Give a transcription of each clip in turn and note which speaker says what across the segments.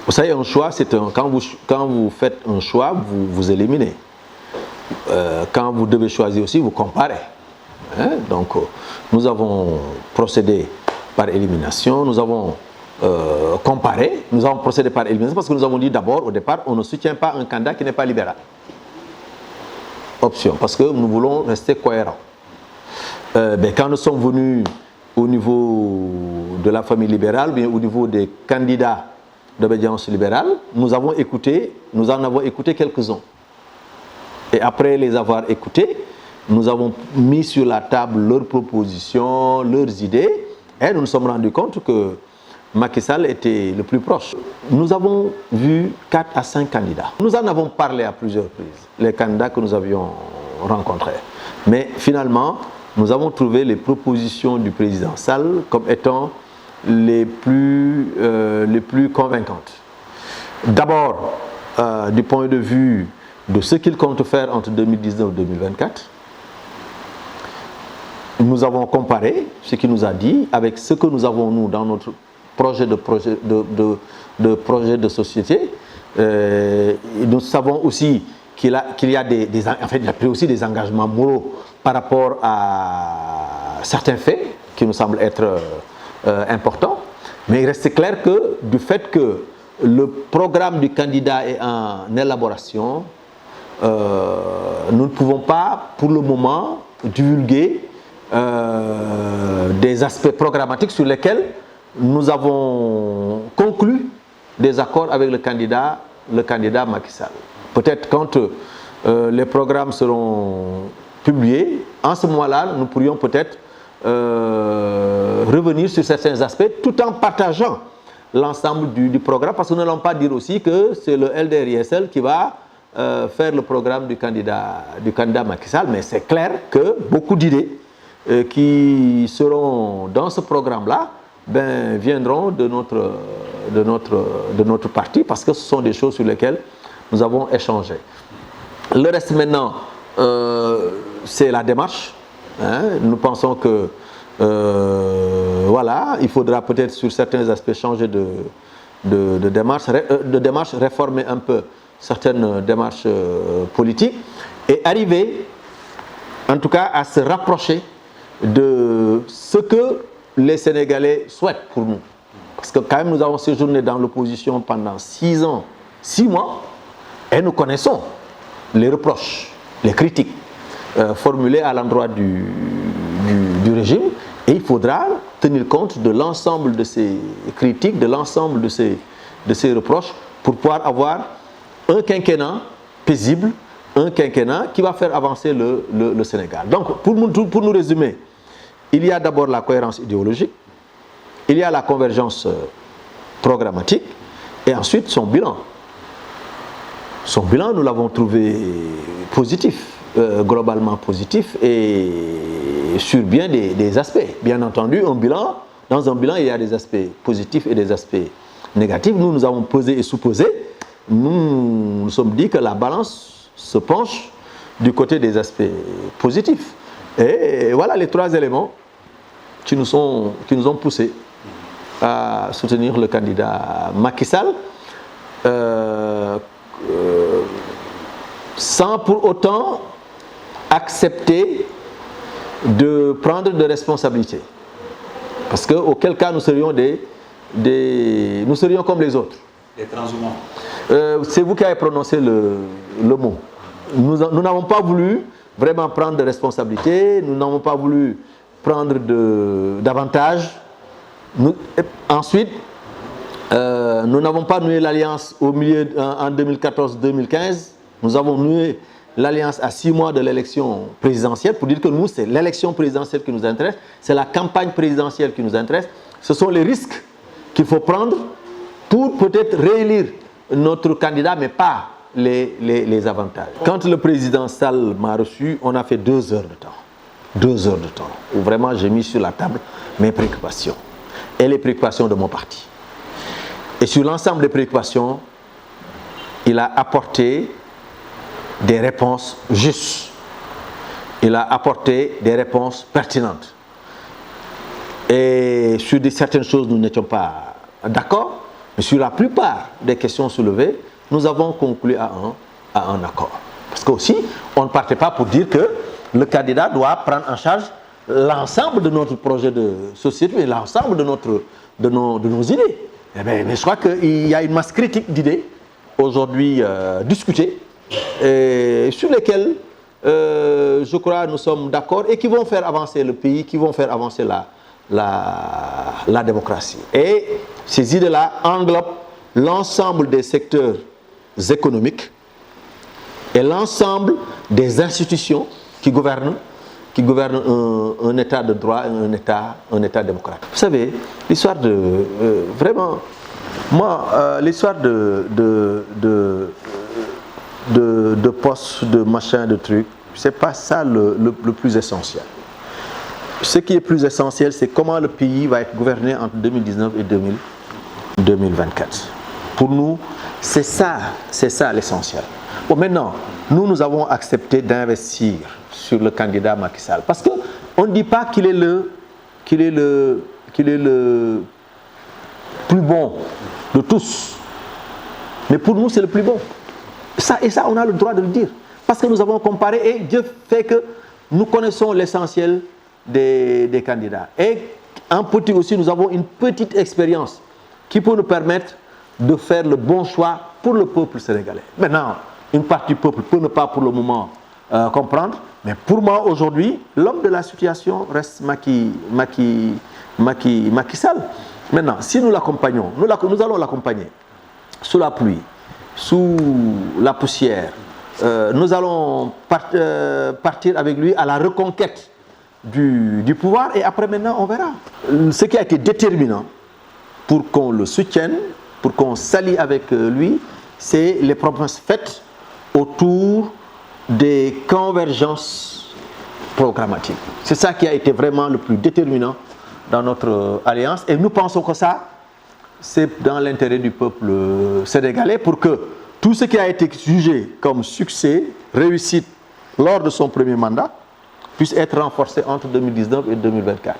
Speaker 1: Vous savez, un choix, quand vous faites un choix, vous éliminez. Quand vous devez choisir aussi, vous comparez. Hein? Donc, nous avons procédé par élimination, nous avons comparé, nous avons procédé par élimination parce que nous avons dit d'abord, au départ, on ne soutient pas un candidat qui n'est pas libéral. Option, parce que nous voulons rester cohérents. Quand nous sommes venus au niveau de la famille libérale, bien au niveau des candidats d'obédience libérale, nous en avons écouté quelques-uns. Et après les avoir écoutés, nous avons mis sur la table leurs propositions, leurs idées, et nous nous sommes rendus compte que Macky Sall était le plus proche. Nous avons vu 4 à 5 candidats. Nous en avons parlé à plusieurs reprises, les candidats que nous avions rencontrés. Mais finalement, nous avons trouvé les propositions du président Sall comme étant les plus convaincantes. D'abord, du point de vue de ce qu'il compte faire entre 2019 et 2024, nous avons comparé ce qu'il nous a dit avec ce que nous avons nous dans notre projet de société. Nous savons aussi qu'il y a pris aussi des engagements moraux par rapport à certains faits qui nous semblent être importants. Mais il reste clair que du fait que le programme du candidat est en élaboration, nous ne pouvons pas pour le moment divulguer des aspects programmatiques sur lesquels nous avons conclu des accords avec le candidat Macky Sall. Peut-être quand les programmes seront publiés, en ce moment-là, nous pourrions peut-être revenir sur certains aspects tout en partageant l'ensemble du programme, parce que nous n'allons pas dire aussi que c'est le LDR-ISL qui va faire le programme du candidat Macky Sall, mais c'est clair que beaucoup d'idées qui seront dans ce programme-là viendront de notre parti, parce que ce sont des choses sur lesquelles nous avons échangé. Le reste maintenant, c'est la démarche. Hein. Nous pensons que voilà, il faudra peut-être sur certains aspects changer de démarche, réformer un peu certaines démarches politiques et arriver en tout cas à se rapprocher de ce que les Sénégalais souhaitent pour nous. Parce que quand même nous avons séjourné dans l'opposition pendant 6 ans, 6 mois, et nous connaissons les reproches, les critiques formulées à l'endroit du régime, et il faudra tenir compte de l'ensemble de ces critiques, de l'ensemble de ces reproches pour pouvoir avoir un quinquennat paisible, un quinquennat qui va faire avancer le Sénégal. Donc, pour nous résumer, il y a d'abord la cohérence idéologique, il y a la convergence programmatique, et ensuite son bilan. Son bilan, nous l'avons trouvé positif, globalement positif, et sur bien des aspects. Bien entendu, dans un bilan, il y a des aspects positifs et des aspects négatifs. Nous avons pesé et sous-pesé. Nous nous sommes dit que la balance se penche du côté des aspects positifs. Et voilà les 3 éléments qui nous ont poussés à soutenir le candidat Macky Sall, sans pour autant accepter de prendre de responsabilités. Parce qu'auquel cas nous serions nous serions comme les autres.
Speaker 2: Des transhumants.
Speaker 1: C'est vous qui avez prononcé le mot. Nous n'avons pas voulu vraiment prendre de responsabilités, nous n'avons pas voulu prendre d'avantages. Ensuite, nous n'avons pas noué l'alliance en 2014-2015. Nous avons noué l'alliance à 6 mois de l'élection présidentielle pour dire que nous, c'est l'élection présidentielle qui nous intéresse, c'est la campagne présidentielle qui nous intéresse. Ce sont les risques qu'il faut prendre pour peut-être réélire notre candidat, mais pas les avantages. Quand le président Sall m'a reçu, on a fait 2 heures de temps. 2 heures de temps, où vraiment j'ai mis sur la table mes préoccupations et les préoccupations de mon parti. Et sur l'ensemble des préoccupations, il a apporté des réponses justes. Il a apporté des réponses pertinentes. Et sur certaines choses, nous n'étions pas d'accord, Mais sur la plupart des questions soulevées, nous avons conclu à un accord. Parce qu'aussi, on ne partait pas pour dire que le candidat doit prendre en charge l'ensemble de notre projet de société et l'ensemble de nos idées. Mais je crois qu'il y a une masse critique d'idées aujourd'hui discutées et sur lesquelles je crois nous sommes d'accord et qui vont faire avancer le pays, qui vont faire avancer la démocratie. Et ces idées-là englobent l'ensemble des secteurs économiques et l'ensemble des institutions qui gouvernent un État de droit et un État démocratique. Vous savez, l'histoire de... vraiment, moi, l'histoire de postes, de machins, de trucs, c'est pas ça le plus essentiel. Ce qui est plus essentiel, c'est comment le pays va être gouverné entre 2019 et 2024. Pour nous, c'est ça l'essentiel. Bon, maintenant, nous avons accepté d'investir sur le candidat Macky Sall. Parce qu'on ne dit pas qu'il est le plus bon de tous. Mais pour nous, c'est le plus bon. Ça, on a le droit de le dire. Parce que nous avons comparé et Dieu fait que nous connaissons l'essentiel des candidats. Et en petit aussi, nous avons une petite expérience qui peut nous permettre de faire le bon choix pour le peuple sénégalais. Maintenant, une partie du peuple peut ne pas pour le moment comprendre, mais pour moi aujourd'hui, l'homme de la situation reste Macky Sall. Maintenant, si nous l'accompagnons, nous allons l'accompagner sous la pluie, sous la poussière. Nous allons partir avec lui à la reconquête du pouvoir et après maintenant on verra. Ce qui a été déterminant pour qu'on le soutienne, pour qu'on s'allie avec lui, c'est les promesses faites autour des convergences programmatiques. C'est ça qui a été vraiment le plus déterminant dans notre alliance et nous pensons que ça, c'est dans l'intérêt du peuple sénégalais pour que tout ce qui a été jugé comme succès, réussite lors de son premier mandat, puisse être renforcé entre 2019 et 2024.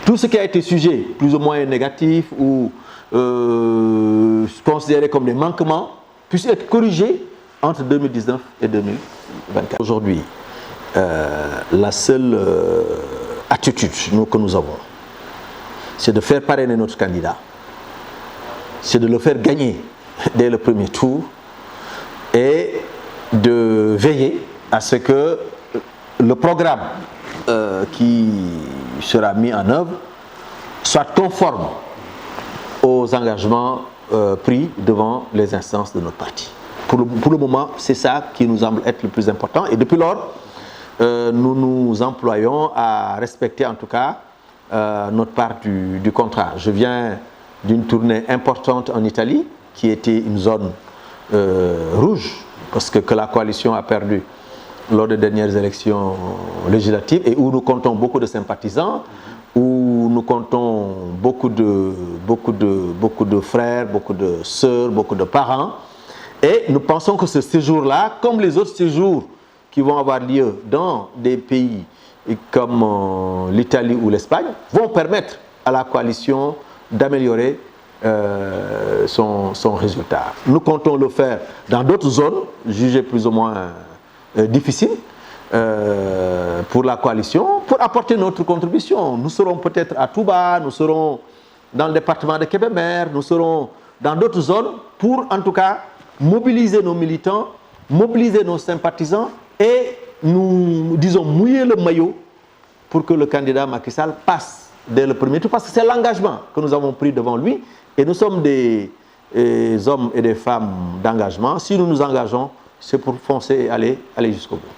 Speaker 1: Tout ce qui a été sujet plus ou moins négatif ou considéré comme des manquements, puisse être corrigé entre 2019 et 2024. Aujourd'hui, la seule attitude que nous avons, c'est de faire parrainer notre candidat, c'est de le faire gagner dès le premier tour et de veiller à ce que le programme qui sera mis en œuvre soit conforme aux engagements pris devant les instances de notre parti. Pour le moment, c'est ça qui nous semble être le plus important. Et depuis lors, nous nous employons à respecter en tout cas notre part du contrat. Je viens d'une tournée importante en Italie, qui était une zone rouge, parce que la coalition a perdu lors des dernières élections législatives et où nous comptons beaucoup de sympathisants, où nous comptons beaucoup de frères, beaucoup de sœurs, beaucoup de parents. Et nous pensons que ce séjour-là, comme les autres séjours qui vont avoir lieu dans des pays comme l'Italie ou l'Espagne, vont permettre à la coalition d'améliorer son résultat. Nous comptons le faire dans d'autres zones, jugées plus ou moins difficiles pour la coalition, pour apporter notre contribution. Nous serons peut-être à Touba, nous serons dans le département de Kébémer, nous serons dans d'autres zones pour en tout cas mobiliser nos militants, mobiliser nos sympathisants et nous, disons, mouiller le maillot pour que le candidat Macky Sall passe dès le premier tour, parce que c'est l'engagement que nous avons pris devant lui et nous sommes des hommes et des femmes d'engagement. Si nous nous engageons, c'est pour foncer et aller jusqu'au bout.